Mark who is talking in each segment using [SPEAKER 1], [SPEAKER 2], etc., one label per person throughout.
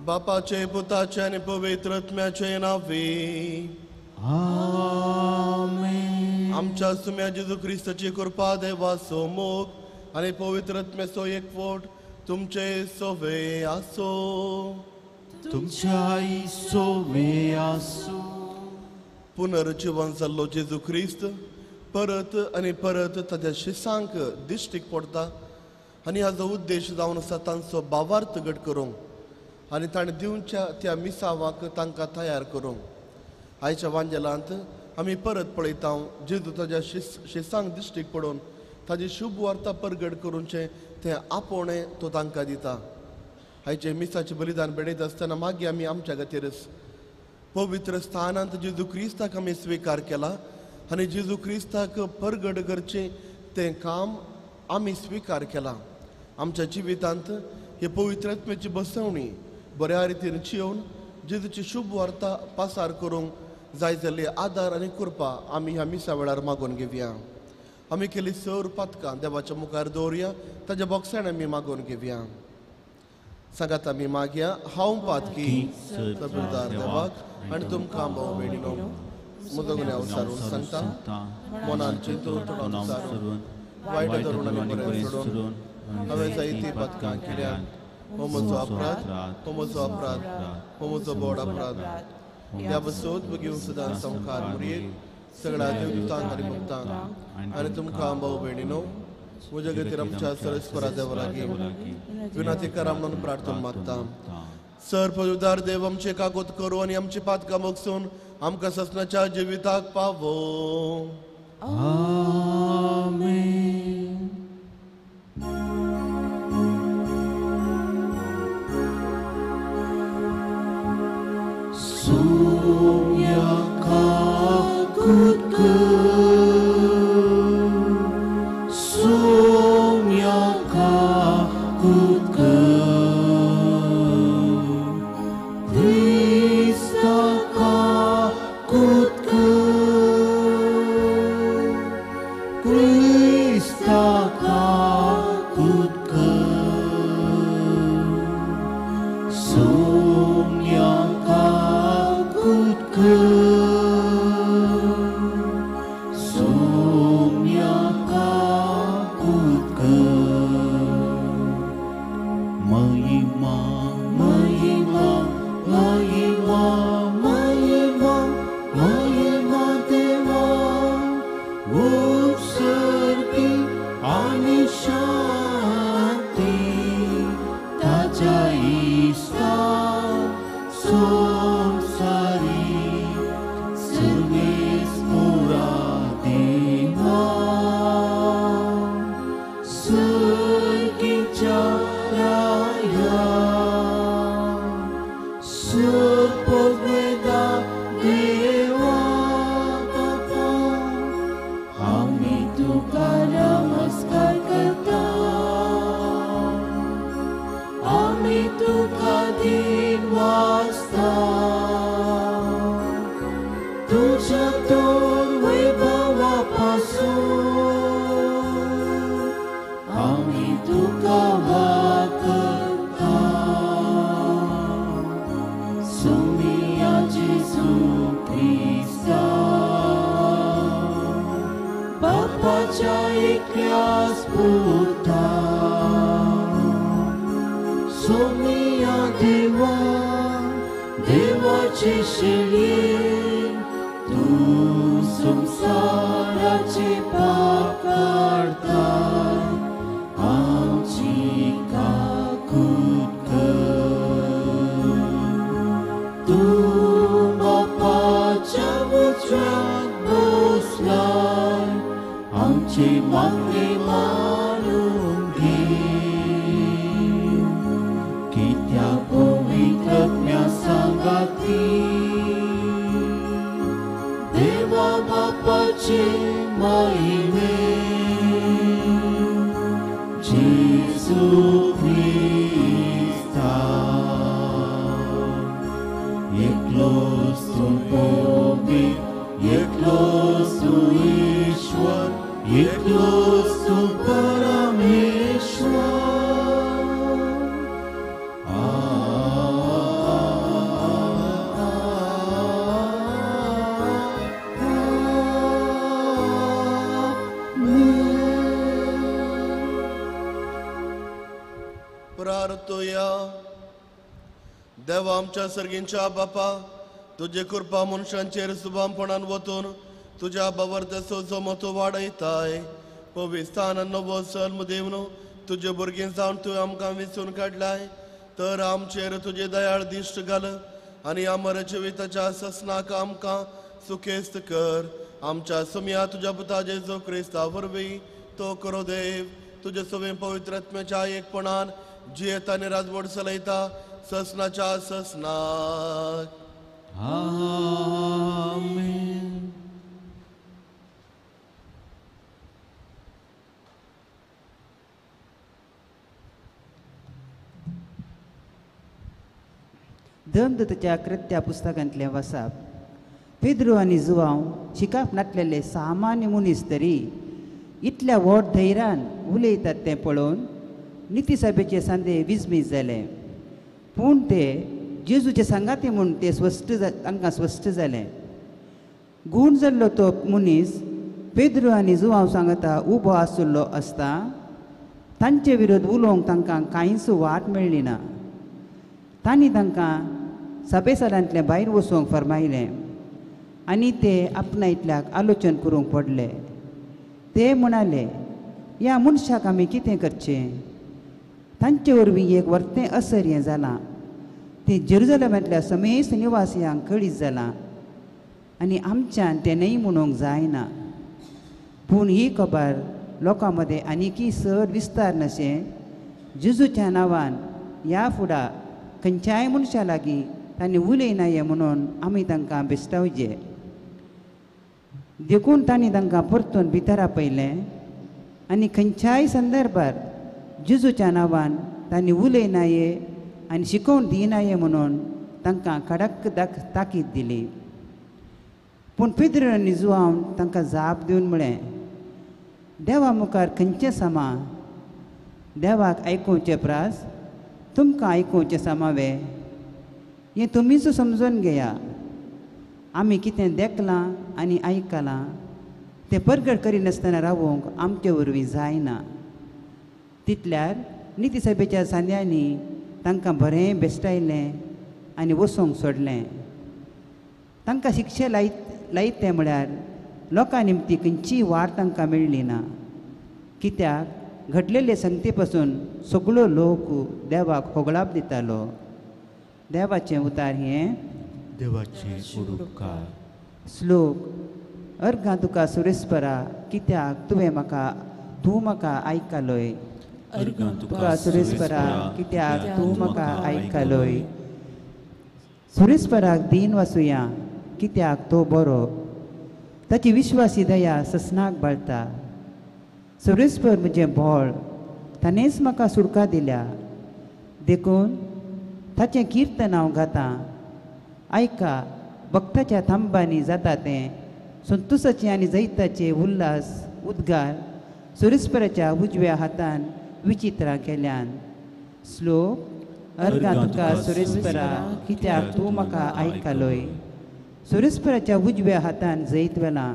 [SPEAKER 1] बापाचे, पुताचे आणि पवित्र आत्म्याचे नावे
[SPEAKER 2] आमेन.
[SPEAKER 1] आमच्या सुम्या जेजू ख्रिस्ताची कृपा, देवाचो मोग आणि पवित्र आत्म्याचो एकवट तुमचे सोवे आसो.
[SPEAKER 2] तुमच्याही सोवे आसो.
[SPEAKER 1] पुनर्जीवन जाल्लो जेजू ख्रिस्त परत आणि परत ताच्या शिसांक दिश्टीक पडटा आनी हाजो उद्देश जावन आसा तांचो भावार्थ घट करूंक आनी ताणें दिवच्या त्या मिसावाक तांकां तयार करूंक. आयच्या वांजेलांत आमी परत पळयता जेजू ताच्या शिसांक दिश्टीक पडून ताजी शुभ वार्ता परगट करूनचें तें आपोवणें तो तांकां दिता. आयचे मिसाचें बलिदान बेडयता आसतना मागीर आमी आमच्या खातीर पवित्र स्थानांत जेजू क्रिस्ताक आमी स्विकार केला आनी जेजू क्रिस्ताक परगट करचें तें काम आमी स्विकार केलां. आमच्या जिवितांत हे पवित्र आत्म्याची बसवणी बऱ्या रितीन चिवून जेजूची शुभ वार्ता पासार करूंक जाय जाल्ली आदार आनी कृपा आमी ह्या मिसा वेळार मागून घेवया. आमी केली सर पातकां देवाच्या मुखार दवरया, ताच्या बोगसाण आमी मागून घेवया. सांगात आमी मागया, हांव पातकी सबरदार देवाक आनी तुमकां भाव भयणीनो म्हजो गुन्यांव विचारून सांगता, मनान चिंतून तोंडान विचारून वायट धरून आनी बरें सोडून हांवें जायतीं पातकां केल्यात. हो म्हजो अपराध, हो म्हजो अपराध, हो म्हजो बोड अपराध. ह्या बसोत बेगीन सदां संवकार मुरयेक सगळ्या देवतांक आनी भक्तांक आनी तुमकां भाव भयणीनो म्हज्या खातीर आमच्या सरस्वरा देवा लागीं विनंती करा म्हणून प्रार्थना मागता. सर पवित्र देव आमचे कागोद करू आनी आमची पातकां मोगसून आमकां ससनाच्या जिविताक पावो.
[SPEAKER 2] आमेन. Sumya kakut ke, sumya kakut ke, Krista kakut ke, Krista kakut ke, sumya kakut ke. देवाच्या एकल्यास पुता सोमिया देवा देवाचे शेळी तू संसाराचे पाप काढता आमची काकूत कर तू बापाच्या उजव्यात बसलाय आमचे मागणे मानून घे की त्या पवित्रज्ञा सांगाती देवा बापाचे महिमे जेसू ख्रिस्ता एकलोच तू पवित्र एकलोच तू ईश्वर एकलोच तू परमेश्वर
[SPEAKER 1] प्रार्थोया देवा आमच्या सर्गींच्या बापा तुझे कृपा मनशांचेर सुभामपणान वतून तुझ्या बवर्तसो मतो वाडयताय पवित्रान नवो सल्म देवनो तुझे भुरगीं जावन तूं आमकां विंचून काडलाय तर आमचेर तुझे दयाळ दिश्ट घाल आनी अमर जिविताच्या ससनाक आमकां सुखेस्त कर आमच्या सुमया तुझ्या पुता जेजू क्रिस्ता वरवीं तो करो देव तुझे सवे पवित्रात्म्याच्या एकपणान जियेत आनी राजवट चलयता ससनाच्या ससनाक
[SPEAKER 2] आमेन
[SPEAKER 3] धर्मदूताच्या कृत्या पुस्तकांतलें वाचप पेद्रू आनी जुवांव शिकाप नाटलेले सामान्य मनीस तरी इतल्या व्हड धैर्यान उलयतात तें पळोवन नितीसभेचे सांदे विजमीत जाले पूण ते जेजूचे सांगाते म्हूण ते तांकां स्पश्ट जालें गूण जाल्लो तो मनीस पेद्रू आनी जुवांव सांगता उबो आसुल्लो आसता तांचे विरोध उलोवंक तांकां कांयच वाट मेळ्ळी ना तांणी तांकां सभेसरांतले भायर वचूंक फरमायलें आनी ते आपणायतल्याक आलोचन करूंक पडले ते म्हणाले ह्या मनशाक आमी कितें करचें तांचे वरवीं एक वर्तें असर हें जालां तें जेरुजलेमांतल्या समेस्त निवासियांक कळीत जालां आनी आमच्यान तें न्हय म्हणूंक जायना पूण ही खबर लोकां मदें आनीकय चड विस्तार नशें जेजूच्या नांवान ह्या फुडां खंयच्याय मनशा लागीं तांणी उलयनाये म्हणून आमी तांकां बेश्टावचे देखून तांणी तांकां परतून भितर आपयलें आनी खंयच्याय संदर्भार जेजूच्या नांवान तांणी उलयनाये आनी शिकोवन दिनाये म्हणून तांकां कडक ताकीद दिली पूण पेद्रू आनी जुवांव तांकां जाप दिवन म्हळें देवा मुखार खंयचें सामा देवाक आयकुवचें प्रास तुमकां आयकुवचें सामावें हें तुमीच समजून घेया आमी कितें देखलां आनी आयकलां तें परगट करिनासतना रावूंक आमचे वरवीं जायना तितल्यार नितीसभेच्या सांद्यांनी तांकां बरें बेश्टायलें आनी वचोंक सोडलें तांकां शिक्षे लायते म्हळ्यार लोकां निमती खंयचीय वाट तांकां मेळ्ळी ना कित्याक घडलेले संगते पासून सगळो लोक देवाक होगळाप दितालो देवाचें उतार हें
[SPEAKER 2] देवाचे उडुपकार
[SPEAKER 3] श्लोक अर्गां तुका सुरेस्परा कित्याक तूं म्हाका आयकलोय तुका सुरेस्परा कित्याक तूं म्हाका आयकलोय सुरेस्पराक दीन वासुया कित्याक तो बरो ताची विश्वासी दया ससनाक बाळटा सुरेस्पर म्हजें बोळ ताणेंच म्हाका सुडका दिल्या देखून ताचें किर्तन हांव गातां आयका भक्ताच्या थांबांनी जाता तें संतोशाचें आनी जैताचें उल्हास उद्गार सुरेस्पराच्या उजव्या हातान विचित्रां केल्यान श्लोक अर्गां तुका सुरेस्परा कित्याक तूं म्हाका आयकलोय सुरेस्पराच्या उजव्या हातान जैत वेलां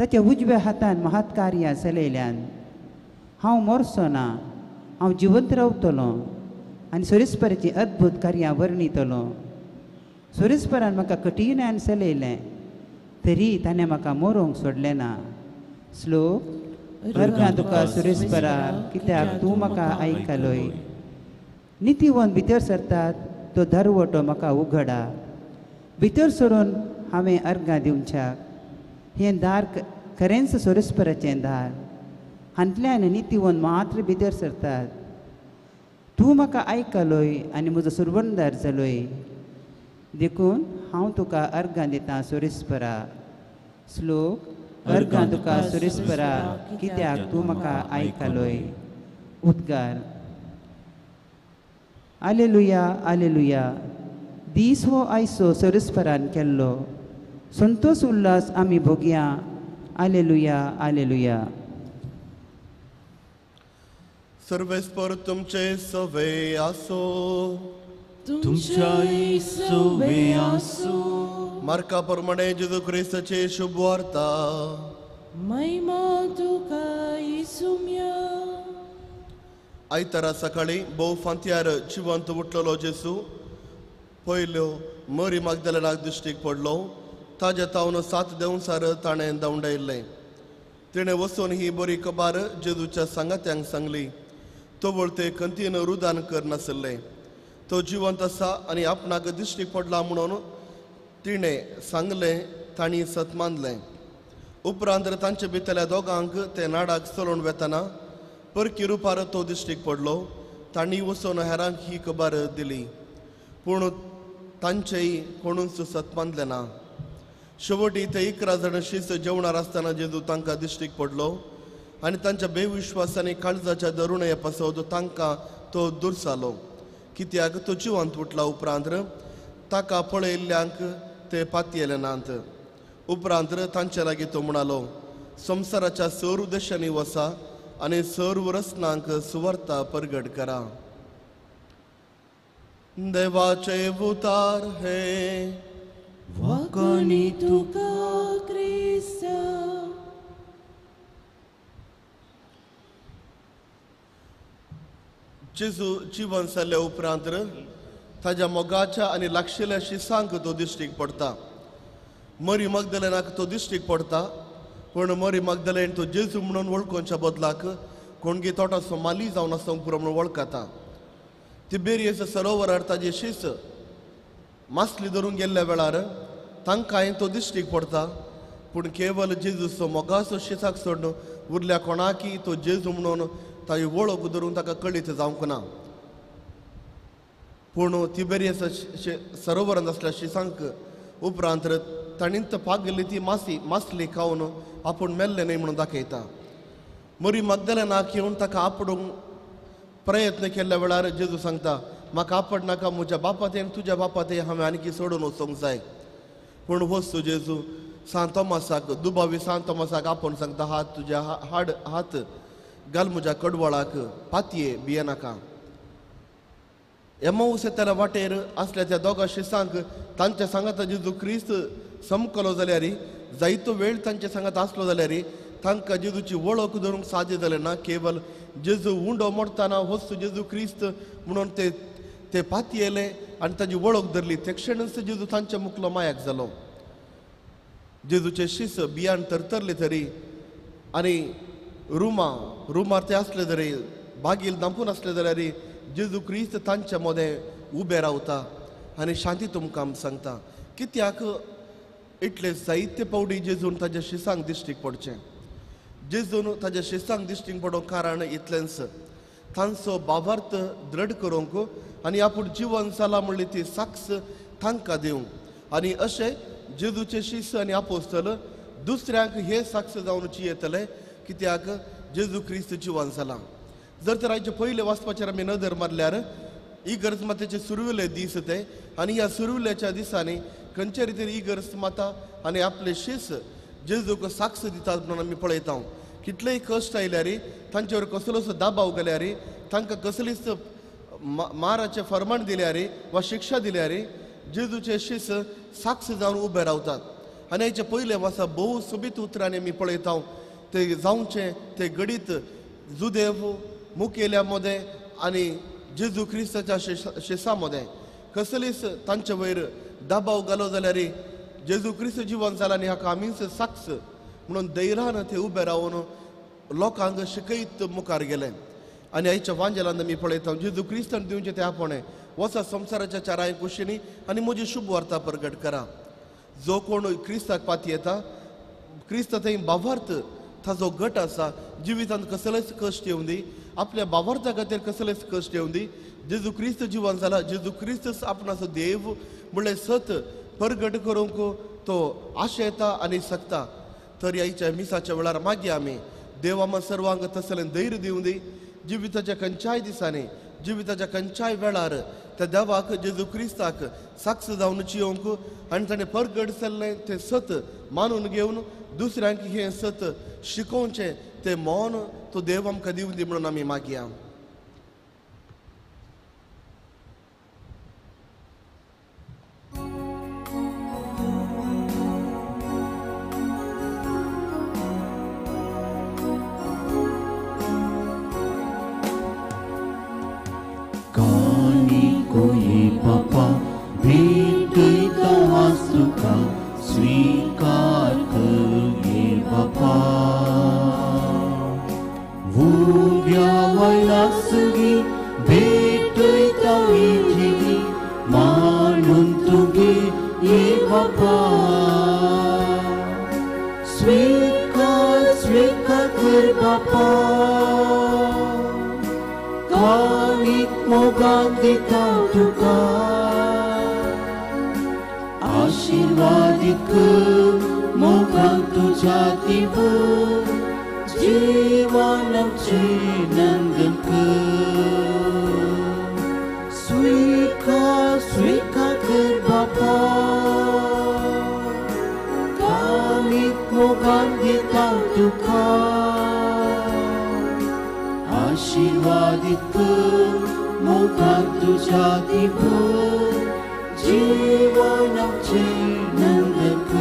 [SPEAKER 3] ताच्या उजव्या हातान महत्कार्यां चलयल्यान हांव मरचो ना, हांव जिवंत रावतलों आनी सोरेस्पराची अद्भुत कार्यां वर्णितलों. सोरेस्परान म्हाका कठिणान चलयलें तरी ताणें म्हाका मरोवंक सोडलें ना. श्लोक. अर्गां तुका सोरेस्परा, कित्याक तूं म्हाका आयकलोय. नितीवन भितर सरतात तो दरवटो म्हाका उगडा. भितर सरून हांवें अर्गां दिवच्याक. हें दार खरेंच सोरेस्पराचें दार. हांतल्यान नितीवन मात्र भितर सरतात. तूं म्हाका आयकलोय आनी म्हजो सुरवंदार जालोय. देखून हांव तुका अर्गां दितां सोरेस्परा. श्लोक. अर्गां तुका सोरेस्परा, कित्याक तूं म्हाका आयकलोय. उद्गार. आलेलुया, आलेलुया. दीस हो आयचो सोरेस्परान केल्लो. संतोष उल्हास आमी भोगया. आलेलुया, आलेलुया.
[SPEAKER 1] सर्वेस्पर तुमचे सवे आसो.
[SPEAKER 2] तुमच्याही सोबे आसो.
[SPEAKER 1] मार्का प्रमाणे जेजू ख्रिस्ताचे शुभ वार्ता.
[SPEAKER 4] महिमा तुका येसुम्या.
[SPEAKER 1] आयतारा सकाळी भोव फांत्यार जिवंत उठलेलो जेजू पयल्यो मरी मागदलेनाक दिश्टीक पडलो. ताज्या तावन 7 दिवसार ताणें धांवडायल्लें. तिणें वचून ही बरी खबर जेजूच्या सांगात्यांक सांगली. तो वळते कंतीन रुदान करनासले. तो जिवंत आसा आनी आपणाक दिश्टीक पडला म्हणून तिणें सांगलें. तांणी सत मानलें. उपरांत तांचे भितरल्या दोगांक ते नाडाक चलोवन वेतना परकी रुपार तो दिश्टीक पडलो. तांणी वचून हेरांक ही खबर दिली, पूण तांचेय कोणूच सत मानलें ना. शेवटी ते 11 जाण शिस जेवणार आसतना जेजू तांकां दिश्टीक पडलो आनी तांच्या बेविश्वासांनी काळजाच्या दरुणे पासत तांकां तो दुर्सालो. कित्याक तो जिवंत उठला उपरांत ताका पळयल्ल्यांक ते पातयेले नात. उपरांत तांचे लागीं तो म्हणालो, संवसाराच्या सर्व देशांनी वचा आनी सर्व रस्नांक सुवार्ता परगट करा. देवाचे उतार हे.
[SPEAKER 4] वाकणी तुका क्रिस्ता.
[SPEAKER 1] जेजू जिवन जाल्ल्या उपरांत ताज्या मोगाच्या आनी लागशिल्ल्या शिसांक तो दिश्टीक पडटा. मरी मगदलेनाक तो दिश्टीक पडटा, पूण मरी मगदलेन तो जेजू म्हणून वळखोवच्या बदलाक कोणगी तोटासो माली जावन आसता पुरो म्हणून वळखता. तिबेरियस सरोवरार ताजी शीस मासली धरून गेल्ल्या वेळार तांकांय तो दिश्टीक पडटा, पूण केवल जेजूचो मोगाचो शिसाक सोडून उरल्या कोणाकी तो जेजू म्हणून ताची वळख धरून ताका कळीत जावंक ना. पूण तिबेरियस सरोवरांत आसल्या शिसांक उपरांत ताणींत पागली ती मासली खावन आपूण मेल्ले न्हय म्हणून दाखयता. मरी मगदलेनाक येवन ताका आपडूंक प्रयत्न केल्ल्या वेळार जेजू सांगता, म्हाका आपड नाका, म्हज्या बापातें तुज्या बापातें हांवें आनीक सोडून वचोंक जाय. पूण वस्तू जेजू सांत तोमासाक, दुबावी सांत तोमासाक आपूण सांगता, हात तुज्या हात घाल म्हज्या कडवळाक, पातये भिये नाका. एमाऊस येताल्या वाटेर असल्या त्या दोगा शिसांक तांच्या सांगात जेजू क्रिस्त समकलो जाल्यार, जायतो वेळ तांचे सांगात आसलो जाल्यार तांकां जेजूची वळख धरूंक साध्य जालें ना. केवल जेजू उंडो मोडटाना वस्तू जेजू क्रिस्त म्हणून ते पातयेले आनी ताची वळख धरली. ते क्षणच जेजू तांच्या मुखलो मायाक जालो. जेजूचे शिस बियान तरतरले तरी आनी रुमार ते असले तरी, बागील दांपून असले जाल्यार जेजू क्रिस्त तांच्या मदें उबे रावता आनी शांती तुमकां सांगता. कित्याक इतले जायते पावटी जेजून ताज्या शिसांक दिश्टीक पडचें. जेजून ताज्या शिसांक दिश्टीक पडोवंक कारण इतलेंच, तांचो भावार्थ दृढ करूंक आनी आपूण जिवन जाला म्हणली ती साक्ष तांकां दिवंक. आनी अशें जेजूचे शिस आनी आपोस्तल दुसऱ्यांक हे साक्ष जावन येतले, कित्याक जेजू क्रिस्त जिवन जाला. जर तर आयचे पयले वाचपाचेर आमी नदर मारल्यार इगर्ज मातेचे सुरविले दीस ते, आनी ह्या सुरविल्याच्या दिसांनी खंयचे रितीन इगर्ज माता आनी आपले शिस जेजूक साक्ष दितात म्हणून आमी पळयता. कितलेय कश्ट आयल्यार, तांचेवर कसलोच दाबाव गेल्यार, तांकां कसलीच माराचें फरमाण दिल्यार वा शिक्षा दिल्यार जेजूचे शिस साक्ष जावन उबे रावतात. आनी हेचे पयले वर्सा भोव सोबीत उतरांनी आमी पळयता ते जावचे ते गडीत जुदेव मुखेल्या मोदें आनी जेजू क्रिस्ताच्या शेसा मोदें कसलीच तांचे वयर दबाव घालो जाल्यार जेजू क्रिस्त जिवन जाला आनी हाका आमीच साक्ष म्हणून धैर्यान ते उबे रावन लोकांक शिकयत मुखार गेले आनी आयच्या वांजेलांत आमी पळयता जेजू क्रिस्तान दिवचे ते आपणे वसा संवसाराच्या चारांय कुशींनी आनी म्हजी शुभ वार्ता प्रगट करा जो कोण क्रिस्ताक पाती येता क्रिस्त थंय भावार्थ ताजो गट आसा जिवितांत कसलेच कश्ट येवं दी आपल्या भावार्था खातीर कसलेच कश्ट येवं दी जेजू क्रिस्त जिवन जाला जेजू क्रिस्त आपणाचो देव म्हणलें सत प्रगट करूंक तो आशा येता आनी सकता तर ह्या मिसाच्या वेळार मागीर आमी देव आमकां सर्वांक तसलें धैर्य दिवं दी जिविताच्या खंयच्याय दिसांनी जिविताच्या खंयच्याय वेळार त्या देवाक जेजू क्रिस्ताक साक्ष जावन जियोंक आनी ताणें प्रगट जाल्लें तें सत मानून घेवन दुसऱ्यांक हें सत शिकोवचें तें मौन तो देव आमकां दिवं दी म्हणून आमी मागया
[SPEAKER 2] Papa, भेटता वास्तुका स्वीकार कर ये बापा वुव्या वैलासगी भेटता इजिली मानून तुगे ये बापा स्वीकार कर बापा कानिक मोगान दिता तुका आशीर्वादिक मोगान तुझ्या दिव जीवनाचे नंदन स्वीकार कर बापा कानिक मोगान दिता तुका आशीर्वादित मोगान तुझ्या दिव जीवनाचे नंदक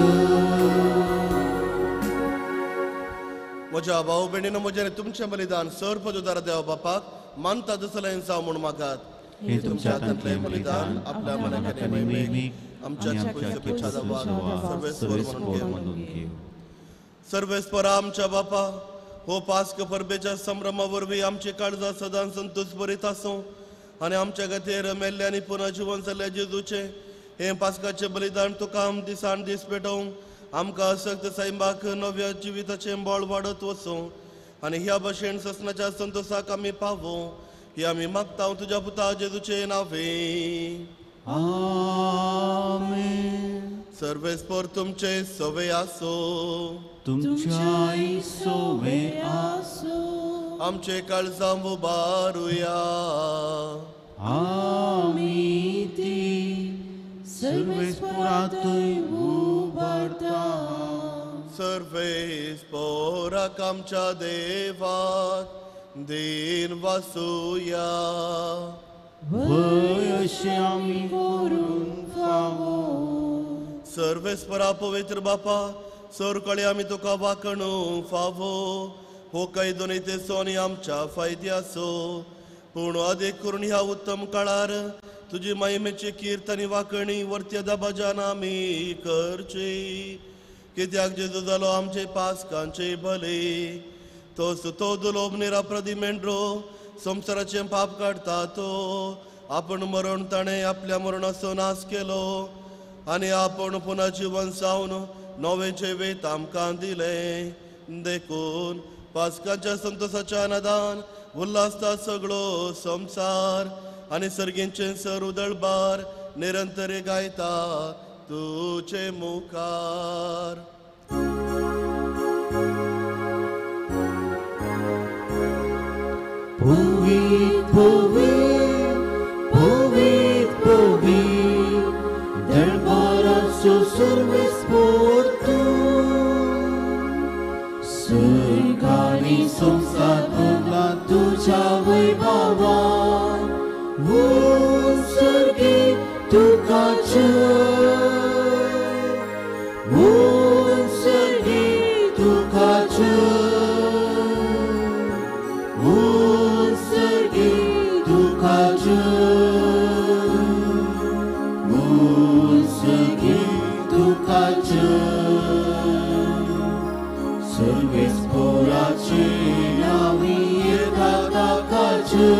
[SPEAKER 1] म्हज्या भाऊ भयणीनो म्हजें तुमचें बलिदान सर्वपदुदार देवा बापाक मानता दसलें जावं म्हूण मागात
[SPEAKER 2] हे तुमच्या हातांतलें बलिदान
[SPEAKER 1] आपल्या मनाचे मैमेक आमच्या पयसुपेच्या देवाक सर्वेस्वर म्हणून घेव सर्वेस्परा आमच्या बापा हो पास्क परबेच्या संभ्रमा वरवीं आमची काळजां सदां संतोष भरीत आसूं आनी आमच्या खातीर मेल्ले आनी पुनः जिवन जाल्ले जेजूचे हे पास्काचें बलिदान तुका आम दिसान दीस पेटोवंक आमकां सक्त सायंबाक नव्या जिविताचें बळ वाडत वचूं आनी ह्या भशेन ससनाच्या संतोषाक आमी पावूं ही आमी मागता तुज्या पुता जेजूचे नांवे
[SPEAKER 2] आमेन
[SPEAKER 1] सर्वेस्पर तुमचे सवे आसो
[SPEAKER 2] तुमच्या सोवे
[SPEAKER 4] आसो
[SPEAKER 1] आमचे काळजां उबारुया
[SPEAKER 2] आमी ती सर्वेस्परातूय उबारता
[SPEAKER 1] सर्वेस्पराक आमच्या देवाक दिन वासुया
[SPEAKER 2] वय अशें आमी करून फावो
[SPEAKER 1] सर्वेस्परा पवित्र बापा सरकळे आमी तुका वाकणू फावो हो काही दोनी ते सोनी आमच्या फायदे आसो पूण अधिक करून ह्या उत्तम काळार तुजी महिमेची कीर्तनी वाकणी वर्त्य दबाजान आमी करची कित्याक जेजू जालो आमचे पास्कांचे भले तो दुलोभ निराप्रदी मेंढरो संवसाराचें पाप काडता तो आपण मरण ताणें आपल्या मरणाचो नाश केलो आनी आपण पुन्हा जीवन सावन नवे जिवीत आमकां दिलें देखून पास्काच्या संतोषाच्या आनंदान उल्हासता सगळो संसार आनी सर्गींचे सर उदळबार निरंतर गायता तुचे मुखार
[SPEAKER 2] Povit, darbaraso सर्वेस्पर तू सर्गानी संसार भरला तुझ्या वैभवान सर्गी तुका जय सर्वेस्पोराची नावी येताताकाचे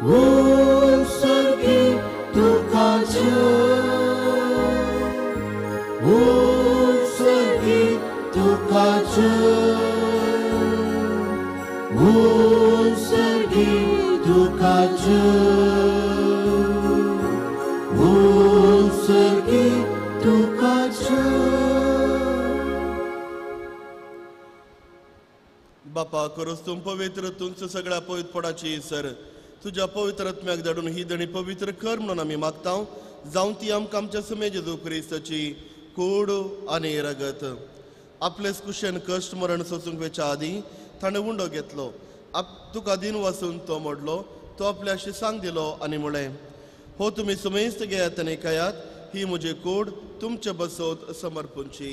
[SPEAKER 2] ओ सर्गी तुकाचे ओ सर्गी तुकाचे ओ सर्गी तुकाचे ओ सर्गी तुकाचे
[SPEAKER 1] बापा करोस तुम पवित्र तुमचं सगळ्या पवित्रपणाची सर तुझ्या पवित्र आत्म्याक धाडून ही दणी पवित्र कर म्हणून आम्ही मागताव जाऊन ती आमकां आमच्या समे जेजू क्रिस्ताची कूड आनी रगत आपलेच कुशेन कश्ट मरण सोसूंक वेच्या आदी ताणें उंडो घेतलो तुका दिन वाचून तो मोडलो तो आपल्या शिसांक दिलो आनी म्हळें हो तुम्ही सुमेस्त घेयात आनी खायात ही म्हजी कूड तुमचे बसोत समर्पूंची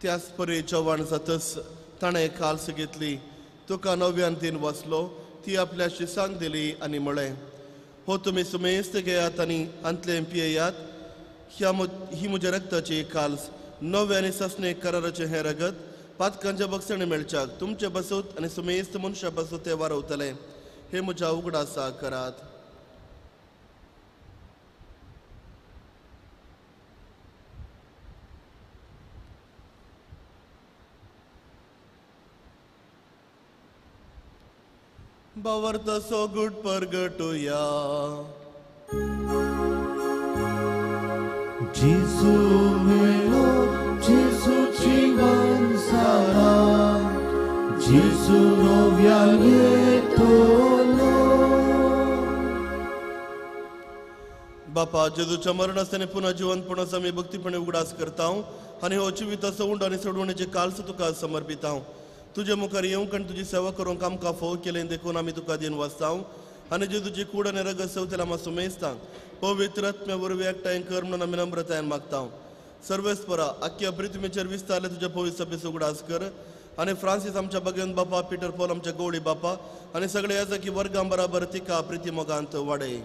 [SPEAKER 1] त्याच परी चव्हाण जातच ताणें काल्स घेतली तुका नव्यान दिन वाचलो ती आपल्या शिसांक दिली आनी म्हळें हो तुमी सुमेस्त घेयात आनी अंतलें पियेयात ही म्हज्या रक्ताची काल्स नव्यानी ससणे कराराचें हें रगत पातकांच्या बक्षणी मेळच्याक तुमचे बसोत आनी सुमेस्त मनशा बसोत ते वारवतले हे म्हज्या उगडासा करात बावर्ता सो गुड परगटुया
[SPEAKER 2] जेजू मेलो जेजू जीवन सारा जेजू नव्यान येतलो
[SPEAKER 1] बापा जेजूच्या मरणासताना पुन्हा जिवंतपणाचा आमी भक्तीपणे उगडास करता आनी हो जिविताचो उंड आनी सोडवण्याचे काल्स तुका समर्पिता तुझे मुखार येवंक आनी तुजी सेवा करूंक आमकां फोव केलें देखून आमी तुका दिन वाचता आनी जेजूची कूड आनी रगत सवतेला आमी सुमेस्ता पवित्र आत्म्या वरवीं एकठांय कर म्हणून आमी नम्रतायेन मागता सर्वेस्परा आख्या पृथ्वीचेर विस्तारले तुज्या पवित्र सभेस उगडास कर आनी फ्रांसीस आमच्या भगवंत बापा पिटर पॉल आमच्या गवळी बापा आनी सगळे याजकी वर्गां बराबर तिका प्रिती मोगांत वाडय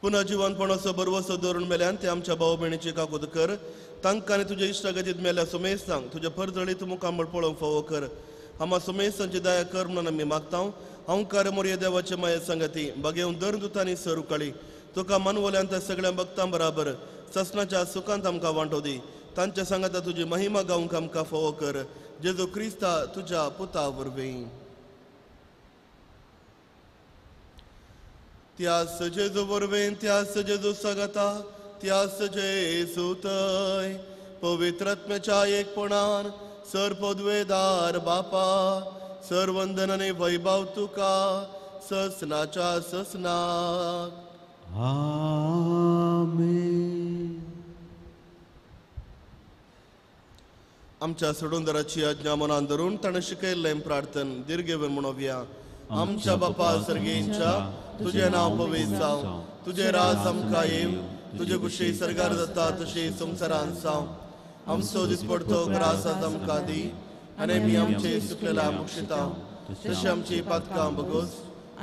[SPEAKER 1] पुन्हा जिवंतपणाचो बरवसो दवरून मेल्यान ते आमच्या भाव भयणीची काकूद कर तांकां आनी तुज्या इश्टागतीत मेल्या सुमेस्तांक तुज्या परजळीत मुखामळ पळोवंक फावो कर आम्हा सुमेस्तांची दया कर म्हणून आमी मागता अवंकार मोरये देवाचे माये संगती बगेवन दर दुतांनी सर उकाळी तुका मनवल्यान त्या सगळ्या भक्तां बराबर ससनाच्या सुखांत आमकां वांटो दी तांच्या सांगाता तुजी महिमा गावंक आमकां फावो कर जेजू क्रिस्ता तुज्या पुता वरवीं त्यास जेजू वरवीं त्यास जेजू सगता त्यास जेजू तय पवित्र आत्म्याच्या एकपणान सर पदवेदार बापा सर वंदन आनी वैभव तुका ससनाच्या ससनाक
[SPEAKER 2] आमेन
[SPEAKER 1] आमच्या सोडूनदाराची आज्ञा मनान धरून ताणें शिकयल्लें प्रार्थन दिर्घेवन म्हणोवया आमच्या बापा सर्गेंच्या तुझे नाव पवित्र जावं तुझे राज आमकां येव तुझे कुशी सरकार जाता तशी संवसारांत जावं आमचो दिसपडतो ग्रास आमकां दी आनी आमी आमचे सुकलेल्या मुक्षिता तशी आमची पातकां बगोस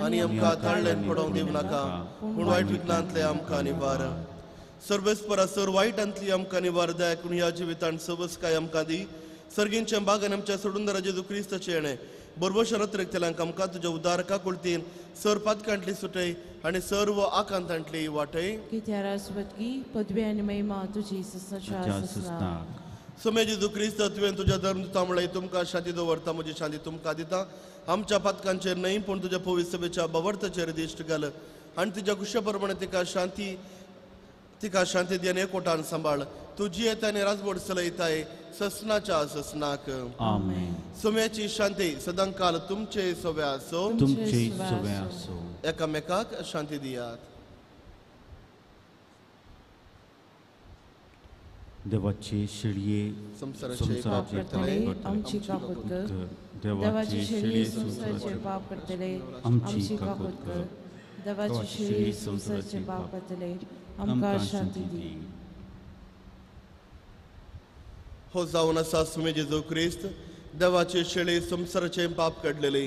[SPEAKER 1] आनी आमकां ताळ्ळेन पडोवंक दिवं नाका पूण वायट विघ्नांतले आमकां निवार सर्वेस्परा सर वायटांतली आमकां निवार दया करून ह्या जिवितांत सबस्काय आमकां दी सर्गींच्या बागान आमच्या सोडूनदारा जेजू क्रिस्ताचे येणें बरोबर शरत रक्तल्यांक आमकां तुज्या उदारका कुळतीन सर पातकांतली सुटय आनी सर्व आकांतांतली वाटय
[SPEAKER 4] कित्या राजवटगी पदवी आनी महिमा तुजी ससनाच्या
[SPEAKER 1] समे जेजू क्रिस्त तुवें तुज्या धर्मदूता म्हळें तुमकां शांती दवरता म्हजी शांती तुमकां दिता आमच्या पातकांचेर न्हय पूण तुज्या पवित्र सभेच्या बवर्ताचेर दिश्ट घाल आनी तुज्या कुशा प्रमाणे तिका शांती दी आनी एकवटान सांबाळ तुजी येता आनी राजवट चलयताय ससनाच्या ससनाक
[SPEAKER 2] आमेन
[SPEAKER 1] सोम्याची शांती सदांकाल तुमचे सोव्या आसो
[SPEAKER 2] तुमचे सोबे आसो
[SPEAKER 1] एकामेकाक शांती दियात
[SPEAKER 2] देवाचे शेळये
[SPEAKER 1] संसाराचे
[SPEAKER 4] पाप करतले आमची काकूत कर देवाची शेळी संसाराचे पाप करतले आमची काकूत कर देवाची शेळी संसाराचे पाप करतले आमकां शांती दी
[SPEAKER 1] हो जावन आसा सुमे जेजू क्रिस्त देवाचे शेळे संसाराचे पाप काडलेले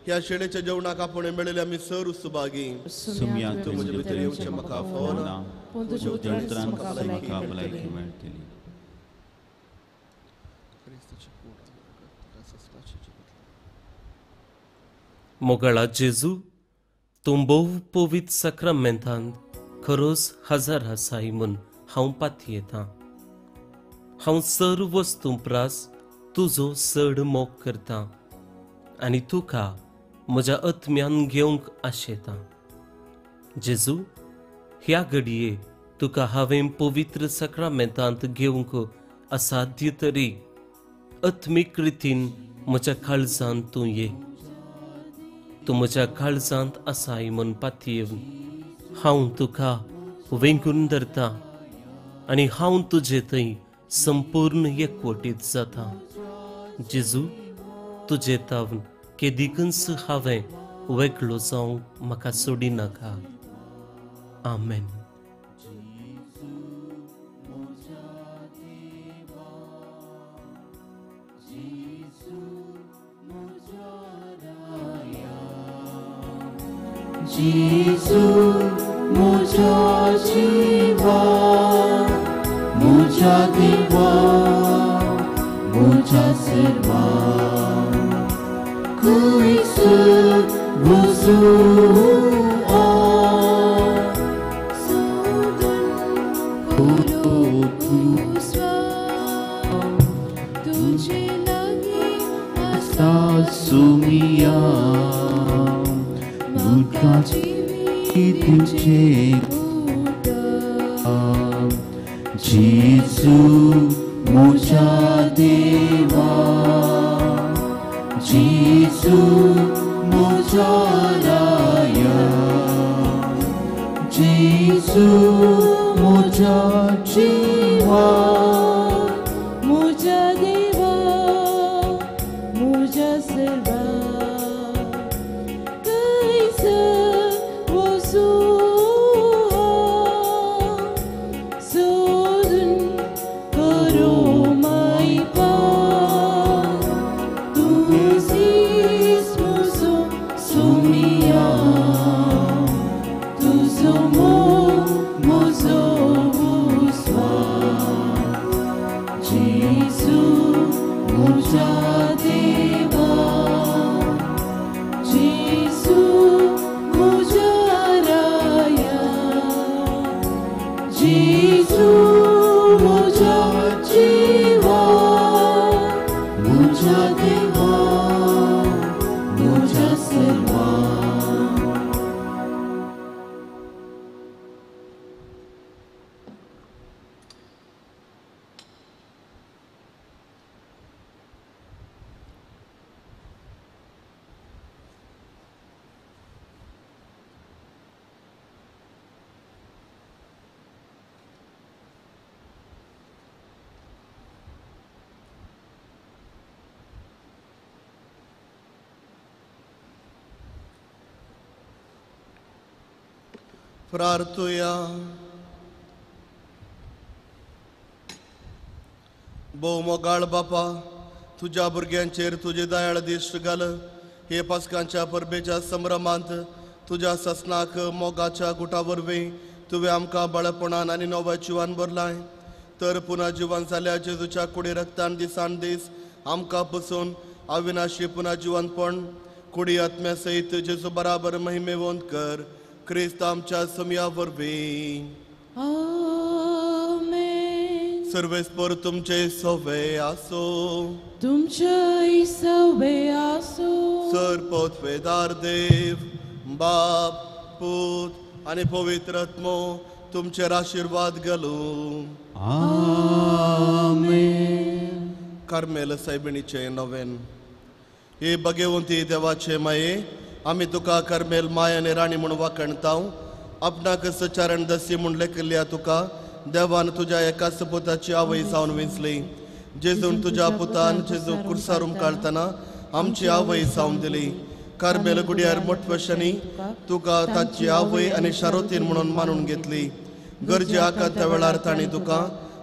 [SPEAKER 1] ह्या शेळेच्या जेवणाक आपण मेळिल्ले आमी सर सुभागी
[SPEAKER 2] सुम्या
[SPEAKER 1] तुझे भितर येवचे म्हाका फोना
[SPEAKER 4] पूण तुज्या उतरांत म्हाका
[SPEAKER 2] म्हाका
[SPEAKER 4] भलायकी
[SPEAKER 2] भलायकी
[SPEAKER 4] मेळटली.
[SPEAKER 2] मेळटली.
[SPEAKER 5] मोगळा जेजू तूं भोव पवित्र सक्रामेंतांत खरोच हजर आसाय म्हूण हांव पातयेतां. हांव सर्व वस्तू प्रास तुजो चड मोग करतां आनी तुका म्हज्या आत्म्यान घेवंक आशेतां. जेजू, ह्या घडये तुका हांवें पवित्र सक्रामेंतांत घेवंक असाध्य तरी आत्मीक रितीन म्हज्या काळजांत तूं ये. तूं म्हज्या काळजांत आसाय म्हूण पातयेवन हांव तुका वेंगून धरतां आनी हांव तुजे थंय संपूर्ण एकवटीत जाता. जेजू, तुजे तावन केदीकच हांवें वेगळो जावंक म्हाका सोडिनाका. आमेन.
[SPEAKER 2] जेजू म्हज्या जिवा म्हज्या देवा म्हज्या सर्वा खंयसर वचूं
[SPEAKER 4] तुजे लागीं
[SPEAKER 2] आसा सुमिया म्हाका तुजे जेजू म्हज्या देवा जेजू म्हज्या राया जेजू म्हज्या जिवा
[SPEAKER 4] म्हज्या देवा म्हज्या सर्वा खंयसर वचूं सोदून करूं मायपा तुझीच म्हजो सुमिया तुजो मोग म्हजो विस्वास. जेजू म्हज्या देवा जेजू म्हज्या राया जेजू म्हज्या जिवा
[SPEAKER 2] म्हज्या देवा म्हज्या सर्वा
[SPEAKER 1] प्रार्थुया. भोव मोगाळ बापा, तुज्या भुरग्यांचेर तुजे दयाळ दिश्ट घाल. हे पास्कांच्या परबेच्या संभ्रमांत तुज्या ससनाक मोगाच्या गुटा वरवीं तुवें आमकां बाळपणान आनी नव्या जिवान भरलाय. तर पुना जिवान जाल्या जेजूच्या कुडी रक्तान दिसान दीस आमकां पसून अविनाशी पुना जिवनपण कुडी आत्म्या सयत जेजू बराबर महिमेवंत कर. क्रिस्त आमच्या समया वरवीं.
[SPEAKER 4] आमेन.
[SPEAKER 1] सर्वेस्पर तुमचे सवे आसो.
[SPEAKER 4] तुमचे सवे आसो.
[SPEAKER 1] सरपोतवेदार देव, बाप, पूत आणि पवित्र आत्मो तुमचेर आशीर्वाद घालूं.
[SPEAKER 2] आमेन.
[SPEAKER 1] कार्मेल सायबिणीचे नवेन. हे भगवंती देवाचे माये, आमी तुका कार्मेल मायाने राणी म्हूण वाखणताव. आपणाक सचारण दसी म्हूण लेखिल्ल्या तुका देवान तुज्या एकाच पुताची आवय जावन वेंचली. जेजून तुज्या पुतान जेजू कुर्सारूम काढताना आमची आवय जावन दिली. कार्मेल गुड्यार मोठवशांनी तुका ताची आवय आनी शारोतीन म्हणून मानून घेतली. गरजे आकांत वेळार तांणी तुका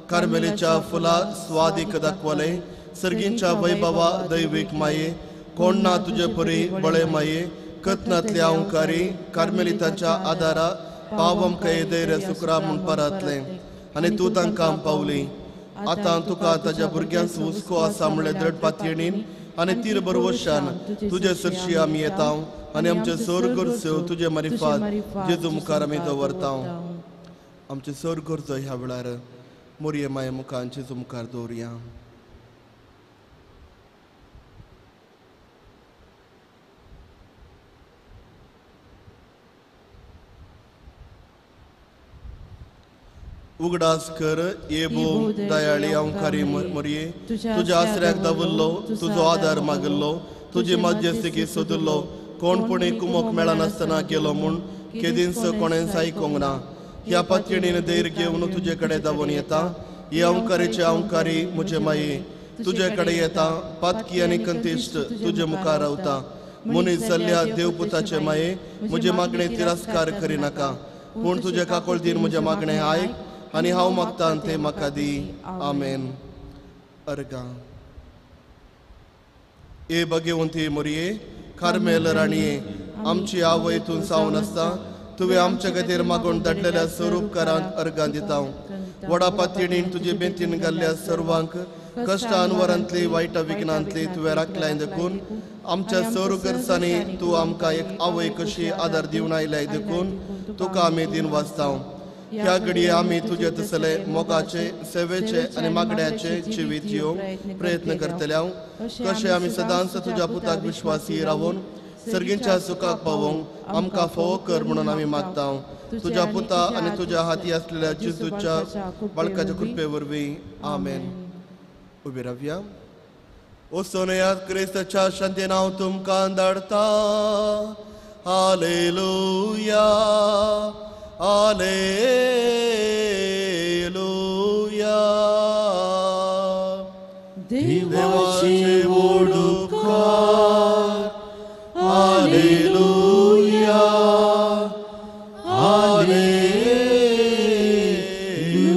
[SPEAKER 1] कार्मेलीच्या फुला स्वादीक दाखवले. सर्गींच्या वैभवा दैविक माये कोण ना तुझे परी बळे माये कथनातल्या ओंकारी कार्मेलिताच्या आदारा पावम कये धैर्य सुकरा म्हूण परतले आनी तूं तांकां पावली आतां तुका ताच्या भुरग्यांक हुस्को आसा म्हणले दृढ पातयेणीन आनी तीर बरोवशान तुजे सरशी आमी येता आनी आमचे सर गरजो तुजे मारिफात जेजू मुखार आमी दवरता आमचे सर गरजो ह्या वेळार मोरये माये मुखार जेजू मुखार दवरया उगडास कर येबो दयाळी ओंकारी मोरये तुझ्या आसऱ्याक दवरलो तुजो आदार मागल्लो तुजी मध्यस्थिकी सोदल्लो कोणपणी कुमोक मेळनासतना केलो म्हूण केदींच कोणेंच आयकोंक ना ह्या पातयेणीन धैर्य घेवन तुजे कडेन धांवून येता हे ओंकारीचे ओंकारी म्हजे माये तुजे कडेन येता पातकी आनी कंतिश्ट तुजे मुखार रावता मनीस जाल्ल्या देवपुताचे माये म्हजे मागणे तिरस्कार करिनाका पूण तुजे काकोळतीन म्हजे मागणे आयक आनी हांव मागतां ते म्हाका दी आमेन अर्गा ए भगवंती मोरये कार्मेल राणये आमची आवय तूं सावन आसता तुवें आमचे खातीर मागून धाडलेल्या स्वरूपकारांक अर्गां दिता वडा पातयेणीन तुजे बेंतीन घाल्ल्या सर्वांक कश्टान वरांतली वायटा विघ्नांतली तुवें राखल्याय देखून आमच्या सर गरजांनी तूं आमकां एक आवय कशी आदार दिवन आयल्याय देखून तुका आमी दिन वाचता ह्या घडये आमी तुजे तसले मोगाचे सेवेचे आनी मागण्याचे जिवीत जिवंक प्रयत्न करतल्या कशें आमी सदांच तुज्या पुताक विश्वासी रावून सर्गींच्या सुखाक पावोवंक आमकां फोव कर म्हणून आमी मागता तुज्या पुता आनी तुज्या हाती आसलेल्या जेजूच्या बाळकाच्या कृपे वरवीं आमेन उबी रावया वचून क्रिस्ताच्या शांतीन हांव तुमकां धाडटा हालेलुया Alleluia.
[SPEAKER 2] देवाचे ओडकार Alleluia.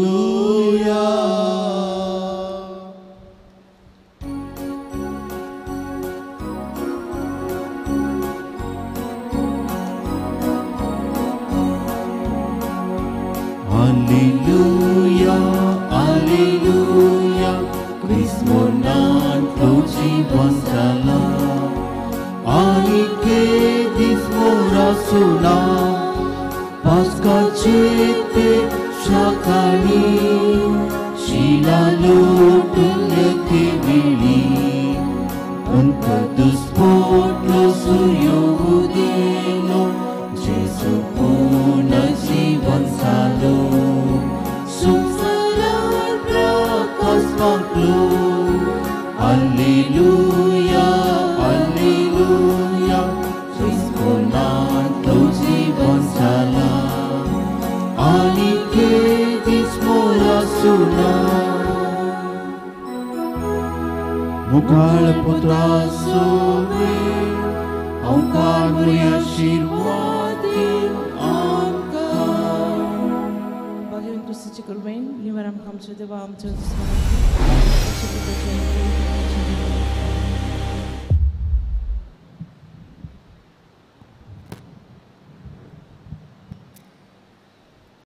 [SPEAKER 2] Alleluia. Alleluia, Alleluia, Krismonan Tuji Vansala, Anike Dismorasuna, Pasca Chete Shakani, Shila Lutunye Kivili, Unkadus Potlo Suyudino, Jesu Puna Jivansalo, Sumsaran Prakas Maglu, Alleluia, Alleluia, Kriskonan Tuji Vansala, Anike Dismorasuna, Mukal Putra Sove, Aukar Muria Shirwadin Ankar.
[SPEAKER 4] Bhagwan Kristaची कृपेन निवार आमकां आमच्या देवा आमच्या